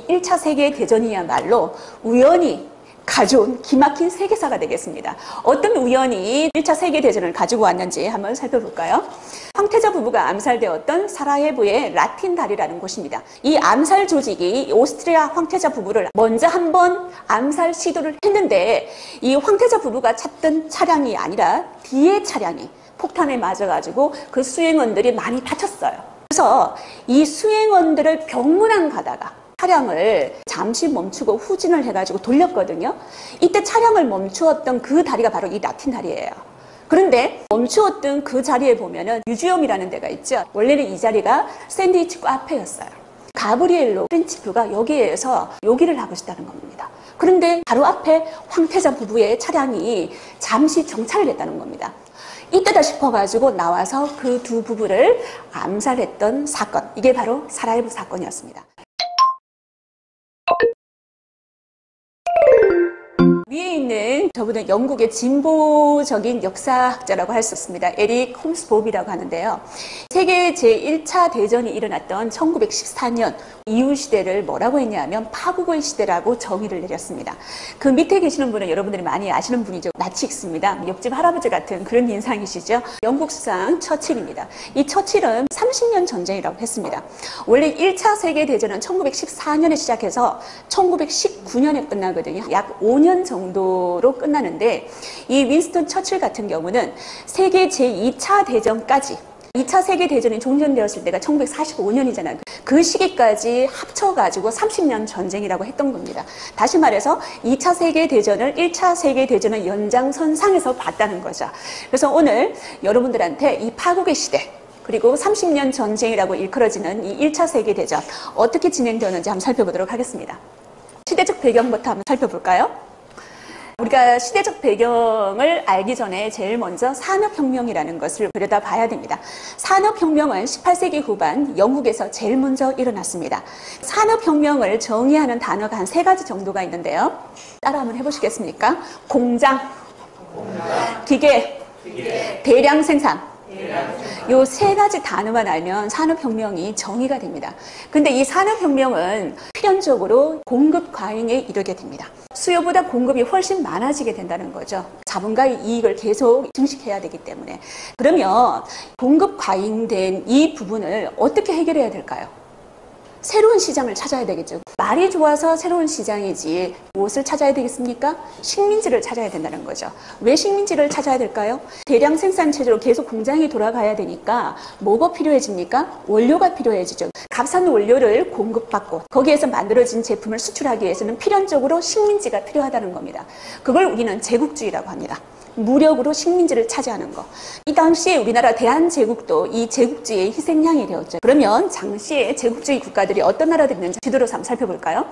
1차 세계대전이야말로 우연히 가져온 기막힌 세계사가 되겠습니다. 어떤 우연이 1차 세계대전을 가지고 왔는지 한번 살펴볼까요? 황태자 부부가 암살되었던 사라예보의 라틴 다리라는 곳입니다. 이 암살 조직이 오스트리아 황태자 부부를 먼저 한번 암살 시도를 했는데 이 황태자 부부가 찾던 차량이 아니라 뒤에 차량이 폭탄에 맞아가지고 그 수행원들이 많이 다쳤어요. 그래서 이 수행원들을 병문안 가다가 차량을 잠시 멈추고 후진을 해가지고 돌렸거든요. 이때 차량을 멈추었던 그 다리가 바로 이 라틴 다리예요. 그런데 멈추었던 그 자리에 보면은 뮤지엄이라는 데가 있죠. 원래는 이 자리가 샌드위치 카페였어요. 가브리엘로 프린치프가 여기에서 요기를 하고 있다는 겁니다. 그런데 바로 앞에 황태자 부부의 차량이 잠시 정차를 했다는 겁니다. 이때다 싶어가지고 나와서 그 두 부부를 암살했던 사건, 이게 바로 사라예보 사건이었습니다. 위에 있는 저분은 영국의 진보적인 역사학자라고 할 수 있습니다. 에릭 홈스봅이라고 하는데요. 세계 제1차 대전이 일어났던 1914년 이후 시대를 뭐라고 했냐면 파국의 시대라고 정의를 내렸습니다. 그 밑에 계시는 분은 여러분들이 많이 아시는 분이죠. 나치익스입니다. 옆집 할아버지 같은 그런 인상이시죠. 영국 수상 처칠입니다. 이 처칠은 30년 전쟁이라고 했습니다. 원래 1차 세계대전은 1914년에 시작해서 1919년에 끝나거든요. 약 5년 정도로 끝나는데 이 윈스턴 처칠 같은 경우는 세계 제2차 대전까지 2차 세계대전이 종전되었을 때가 1945년이잖아요. 그 시기까지 합쳐가지고 30년 전쟁이라고 했던 겁니다. 다시 말해서 2차 세계대전을 1차 세계대전의 연장선상에서 봤다는 거죠. 그래서 오늘 여러분들한테 이 파국의 시대 그리고 30년 전쟁이라고 일컬어지는 이 1차 세계대전 어떻게 진행되었는지 한번 살펴보도록 하겠습니다. 시대적 배경부터 한번 살펴볼까요? 우리가 시대적 배경을 알기 전에 제일 먼저 산업혁명이라는 것을 들여다봐야 됩니다. 산업혁명은 18세기 후반 영국에서 제일 먼저 일어났습니다. 산업혁명을 정의하는 단어가 한 3가지 정도가 있는데요. 따라 한번 해보시겠습니까? 공장, 기계, 대량 생산. 요 3가지 단어만 알면 산업혁명이 정의가 됩니다. 근데 이 산업혁명은 필연적으로 공급 과잉에 이르게 됩니다. 수요보다 공급이 훨씬 많아지게 된다는 거죠. 자본가의 이익을 계속 증식해야 되기 때문에. 그러면 공급 과잉된 이 부분을 어떻게 해결해야 될까요? 새로운 시장을 찾아야 되겠죠. 말이 좋아서 새로운 시장이지 무엇을 찾아야 되겠습니까? 식민지를 찾아야 된다는 거죠. 왜 식민지를 찾아야 될까요? 대량 생산 체제로 계속 공장이 돌아가야 되니까 뭐가 필요해집니까? 원료가 필요해지죠. 값싼 원료를 공급받고 거기에서 만들어진 제품을 수출하기 위해서는 필연적으로 식민지가 필요하다는 겁니다. 그걸 우리는 제국주의라고 합니다. 무력으로 식민지를 차지하는 거. 이 당시에 우리나라 대한제국도 이 제국주의의 희생양이 되었죠. 그러면 당시에 제국주의 국가들이 어떤 나라들이었는지 지도로 한번 살펴볼까요?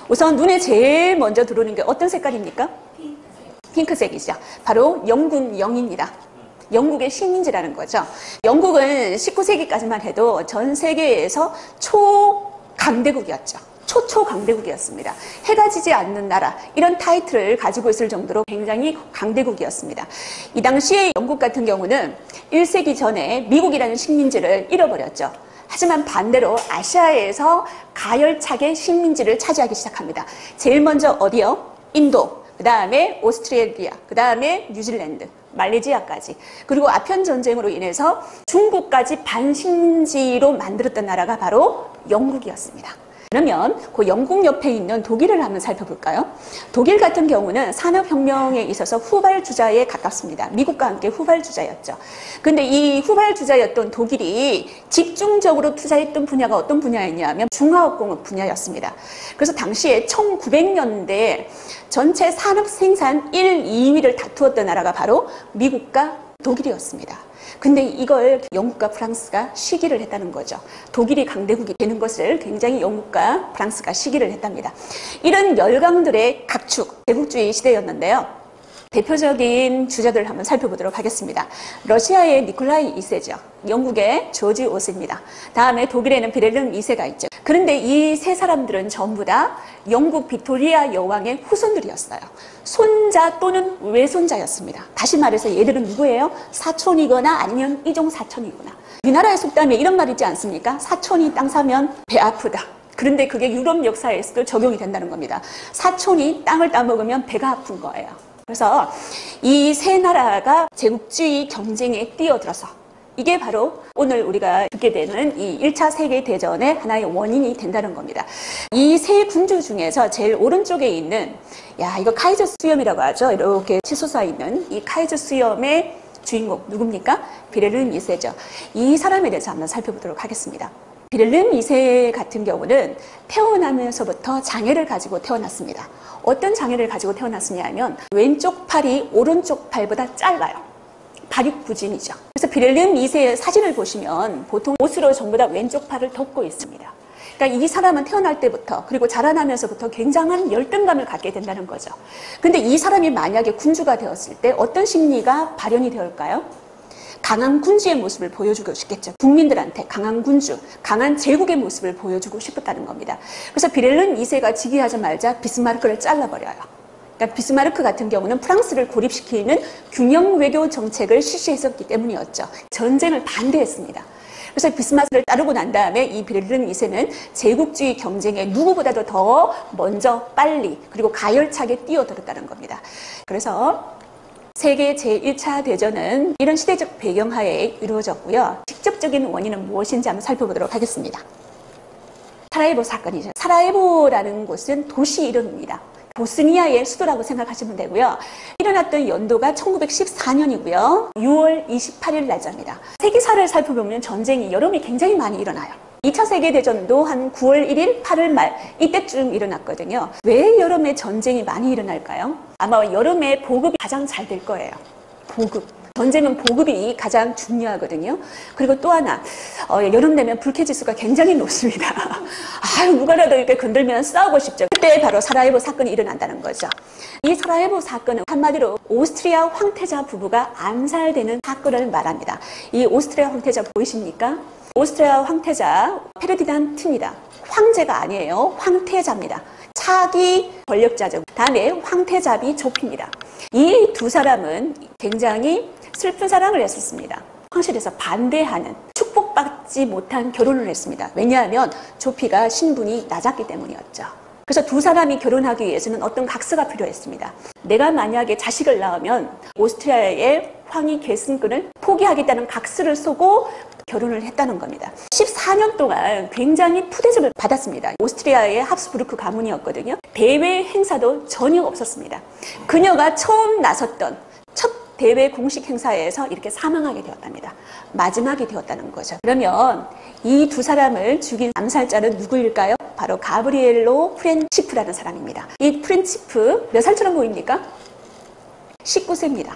우선 눈에 제일 먼저 들어오는 게 어떤 색깔입니까? 핑크색이죠. 바로 영국령입니다. 영국의 식민지라는 거죠. 영국은 19세기까지만 해도 전 세계에서 초강대국이었죠. 초강대국이었습니다. 해가 지지 않는 나라 이런 타이틀을 가지고 있을 정도로 굉장히 강대국이었습니다. 이 당시에 영국 같은 경우는 1세기 전에 미국이라는 식민지를 잃어버렸죠. 하지만 반대로 아시아에서 가열차게 식민지를 차지하기 시작합니다. 제일 먼저 어디요? 인도, 그 다음에 오스트레일리아, 그 다음에 뉴질랜드, 말레이시아까지. 그리고 아편 전쟁으로 인해서 중국까지 반식민지로 만들었던 나라가 바로 영국이었습니다. 그러면 그 영국 옆에 있는 독일을 한번 살펴볼까요? 독일 같은 경우는 산업혁명에 있어서 후발주자에 가깝습니다. 미국과 함께 후발주자였죠. 근데 이 후발주자였던 독일이 집중적으로 투자했던 분야가 어떤 분야였냐면 중화업공업 분야였습니다. 그래서 당시에 1900년대에 전체 산업 생산 1, 2위를 다투었던 나라가 바로 미국과 독일이었습니다. 근데 이걸 영국과 프랑스가 시기를 했다는 거죠. 독일이 강대국이 되는 것을 굉장히 영국과 프랑스가 시기를 했답니다. 이런 열강들의 각축, 제국주의 시대였는데요. 대표적인 주자들을 한번 살펴보도록 하겠습니다. 러시아의 니콜라이 2세죠. 영국의 조지 5세입니다. 다음에 독일에는 빌헬름 2세가 있죠. 그런데 이 세 사람들은 전부 다 영국 빅토리아 여왕의 후손들이었어요. 손자 또는 외손자였습니다. 다시 말해서 얘들은 누구예요? 사촌이거나 아니면 이종 사촌이거나. 우리나라에 속담에 이런 말 있지 않습니까? 사촌이 땅 사면 배 아프다. 그런데 그게 유럽 역사에서도 적용이 된다는 겁니다. 사촌이 땅을 따먹으면 배가 아픈 거예요. 그래서 이 세 나라가 제국주의 경쟁에 뛰어들어서 이게 바로 오늘 우리가 듣게 되는 이 1차 세계대전의 하나의 원인이 된다는 겁니다. 이 세 군주 중에서 제일 오른쪽에 있는, 이거 카이저 수염이라고 하죠. 이렇게 치솟아 있는 이 카이저 수염의 주인공 누굽니까? 비렐름 2세죠. 이 사람에 대해서 한번 살펴보도록 하겠습니다. 비렐름 2세 같은 경우는 태어나면서부터 장애를 가지고 태어났습니다. 어떤 장애를 가지고 태어났느냐 하면 왼쪽 팔이 오른쪽 팔보다 짧아요. 발육부진이죠. 그래서 비렐름 2세의 사진을 보시면 보통 옷으로 전부 다 왼쪽 팔을 덮고 있습니다. 그러니까 이 사람은 태어날 때부터 그리고 자라나면서부터 굉장한 열등감을 갖게 된다는 거죠. 근데 이 사람이 만약에 군주가 되었을 때 어떤 심리가 발현이 되었을까요? 강한 군주의 모습을 보여주고 싶겠죠. 국민들한테 강한 군주, 강한 제국의 모습을 보여주고 싶었다는 겁니다. 그래서 비렐름 2세가 즉위하자마자 비스마르크를 잘라버려요. 그러니까 비스마르크 같은 경우는 프랑스를 고립시키는 균형 외교 정책을 실시했었기 때문이었죠. 전쟁을 반대했습니다. 그래서 비스마르크를 따르고 난 다음에 이 비렐름 2세는 제국주의 경쟁에 누구보다도 더 먼저 빨리 그리고 가열차게 뛰어들었다는 겁니다. 그래서 세계 제1차 대전은 이런 시대적 배경하에 이루어졌고요. 직접적인 원인은 무엇인지 한번 살펴보도록 하겠습니다. 사라예보 사건이죠. 사라예보라는 곳은 도시 이름입니다. 보스니아의 수도라고 생각하시면 되고요. 일어났던 연도가 1914년이고요. 6월 28일 날짜입니다. 세계사를 살펴보면 전쟁이 여름에 굉장히 많이 일어나요. 2차 세계대전도 한 9월 1일, 8월 말 이때쯤 일어났거든요. 왜 여름에 전쟁이 많이 일어날까요? 아마 여름에 보급이 가장 잘 될 거예요. 보급. 전쟁은 보급이 가장 중요하거든요. 그리고 또 하나, 여름 되면 불쾌지수가 굉장히 높습니다. 누가라도 이렇게 건들면 싸우고 싶죠. 그때 바로 사라예보 사건이 일어난다는 거죠. 이 사라예보 사건은 한마디로 오스트리아 황태자 부부가 암살되는 사건을 말합니다. 이 오스트리아 황태자 보이십니까? 오스트리아 황태자 페르디난트입니다. 황제가 아니에요. 황태자입니다. 차기 권력자죠. 다음에 황태자비 조피입니다. 이 두 사람은 굉장히 슬픈 사랑을 했었습니다. 황실에서 반대하는, 축복받지 못한 결혼을 했습니다. 왜냐하면 조피가 신분이 낮았기 때문이었죠. 그래서 두 사람이 결혼하기 위해서는 어떤 각서가 필요했습니다. 내가 만약에 자식을 낳으면 오스트리아의 황위 계승권을 포기하겠다는 각서를 쓰고 결혼을 했다는 겁니다. 14년 동안 굉장히 푸대접을 받았습니다. 오스트리아의 합스부르크 가문이었거든요. 대외 행사도 전혀 없었습니다. 그녀가 처음 나섰던 첫 대외 공식 행사에서 이렇게 사망하게 되었답니다. 마지막이 되었다는 거죠. 그러면 이 두 사람을 죽인 암살자는 누구일까요? 바로 가브리엘로 프렌치프라는 사람입니다. 이 프렌치프 몇 살처럼 보입니까? 19세입니다.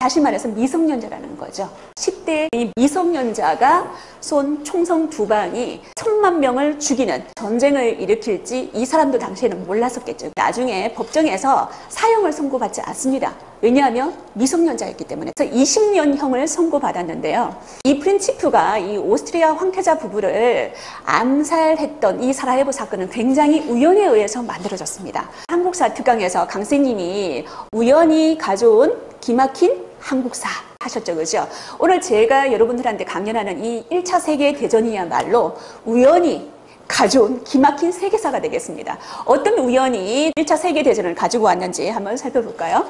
다시 말해서 미성년자라는 거죠. 10대 이 미성년자가 쏜 총성 두 방이 1000만 명을 죽이는 전쟁을 일으킬지 이 사람도 당시에는 몰랐었겠죠. 나중에 법정에서 사형을 선고받지 않습니다. 왜냐하면 미성년자였기 때문에. 그래서 20년형을 선고받았는데요. 이 프린치프가 이 오스트리아 황태자 부부를 암살했던 이 사라예보 사건은 굉장히 우연에 의해서 만들어졌습니다. 한국사 특강에서 강쌤님이 우연히 가져온 기막힌 한국사 하셨죠, 그죠? 오늘 제가 여러분들한테 강연하는 이 1차 세계대전이야말로 우연히 가져온 기막힌 세계사가 되겠습니다. 어떤 우연이 1차 세계대전을 가지고 왔는지 한번 살펴볼까요?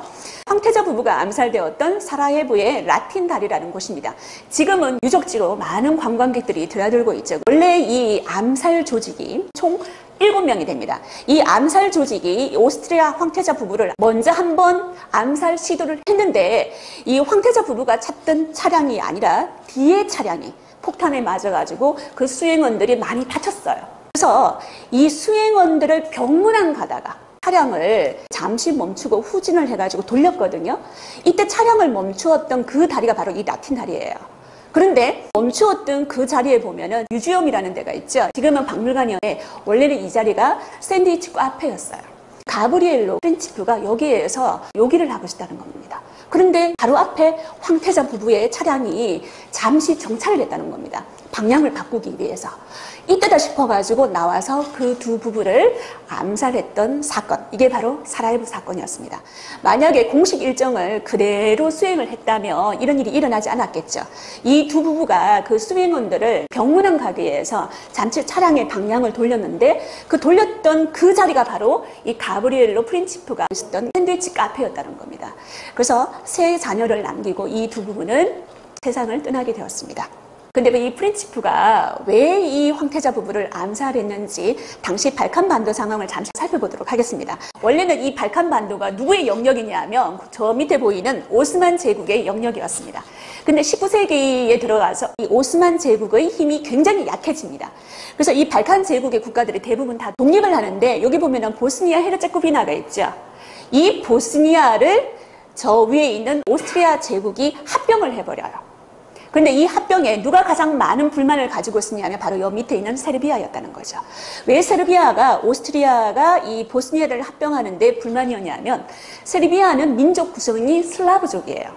황태자 부부가 암살되었던 사라예보의 라틴 다리라는 곳입니다. 지금은 유적지로 많은 관광객들이 드나들고 있죠. 원래 이 암살 조직이 총 7명이 됩니다. 이 암살 조직이 오스트리아 황태자 부부를 먼저 한번 암살 시도를 했는데 이 황태자 부부가 찾던 차량이 아니라 뒤에 차량이 폭탄에 맞아가지고 그 수행원들이 많이 다쳤어요. 그래서 이 수행원들을 병문안 가다가 차량을 잠시 멈추고 후진을 해가지고 돌렸거든요. 이때 차량을 멈추었던 그 다리가 바로 이 라틴 다리예요. 그런데 멈추었던 그 자리에 보면은 뮤지엄이라는 데가 있죠. 지금은 박물관이었는데 원래는 이 자리가 샌드위치 카페였어요. 가브리엘로 프렌치프가 여기에서 요기를 하고 있다는 겁니다. 그런데 바로 앞에 황태자 부부의 차량이 잠시 정차를 했다는 겁니다. 방향을 바꾸기 위해서 이때다 싶어가지고 나와서 그 두 부부를 암살했던 사건, 이게 바로 사라예보 사건이었습니다. 만약에 공식 일정을 그대로 수행을 했다면 이런 일이 일어나지 않았겠죠. 이 두 부부가 그 수행원들을 병문안 가기 위해서 잠시 차량의 방향을 돌렸는데 그 돌렸던 그 자리가 바로 이 가브리엘로 프린치프가 있었던 샌드위치 카페였다는 겁니다. 그래서 세 자녀를 남기고 이 두 부부는 세상을 떠나게 되었습니다. 근데 이 프린치프가 왜 이 황태자 부부를 암살했는지 당시 발칸반도 상황을 잠시 살펴보도록 하겠습니다. 원래는 이 발칸반도가 누구의 영역이냐면 저 밑에 보이는 오스만 제국의 영역이었습니다. 근데 19세기에 들어가서 이 오스만 제국의 힘이 굉장히 약해집니다. 그래서 이 발칸 제국의 국가들이 대부분 다 독립을 하는데 여기 보면은 보스니아 헤르체고비나가 있죠. 이 보스니아를 저 위에 있는 오스트리아 제국이 합병을 해버려요. 그런데 이 합병에 누가 가장 많은 불만을 가지고 있었냐면 바로 여 밑에 있는 세르비아였다는 거죠. 왜 세르비아가 오스트리아가 이 보스니아를 합병하는데 불만이었냐면 세르비아는 민족 구성이 슬라브족이에요.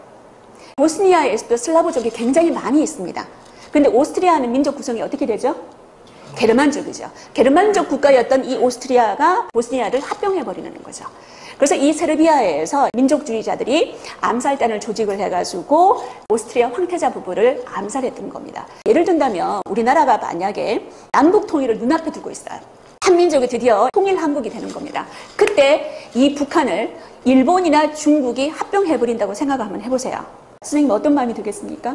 보스니아에서도 슬라브족이 굉장히 많이 있습니다. 그런데 오스트리아는 민족 구성이 어떻게 되죠? 게르만족이죠. 게르만족 국가였던 이 오스트리아가 보스니아를 합병해버리는 거죠. 그래서 이 세르비아에서 민족주의자들이 암살단을 조직을 해가지고 오스트리아 황태자 부부를 암살했던 겁니다. 예를 든다면 우리나라가 만약에 남북 통일을 눈앞에 두고 있어요. 한민족이 드디어 통일 한국이 되는 겁니다. 그때 이 북한을 일본이나 중국이 합병해버린다고 생각을 한번 해보세요. 선생님 어떤 마음이 들겠습니까?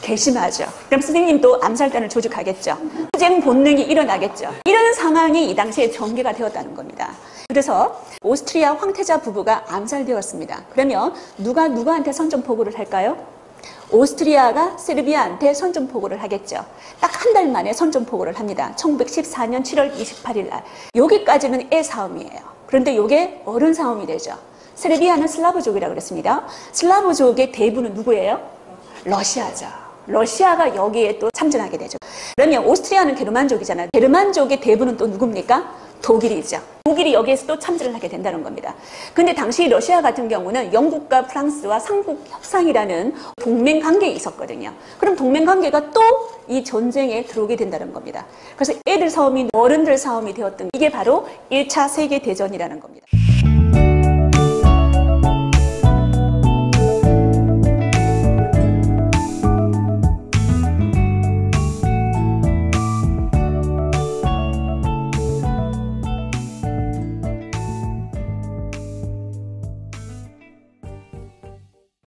괘씸하죠. 그럼 선생님도 암살단을 조직하겠죠. 투쟁 본능이 일어나겠죠. 이런 상황이 이 당시에 전개가 되었다는 겁니다. 그래서 오스트리아 황태자 부부가 암살되었습니다. 그러면 누가 누구한테 선전포고를 할까요? 오스트리아가 세르비아한테 선전포고를 하겠죠. 딱 한 달 만에 선전포고를 합니다. 1914년 7월 28일 날. 여기까지는 애 싸움이에요. 그런데 이게 어른 싸움이 되죠. 세르비아는 슬라브족이라고 그랬습니다. 슬라브족의 대부는 누구예요? 러시아죠. 러시아가 여기에 또 참전하게 되죠. 그러면 오스트리아는 게르만족이잖아요. 게르만족의 대부는 또 누굽니까? 독일이죠. 독일이 여기에서 또 참전을 하게 된다는 겁니다. 근데 당시 러시아 같은 경우는 영국과 프랑스와 삼국 협상이라는 동맹 관계에 있었거든요. 그럼 동맹 관계가 또 이 전쟁에 들어오게 된다는 겁니다. 그래서 애들 싸움이 어른들 싸움이 되었던 이게 바로 1차 세계대전이라는 겁니다.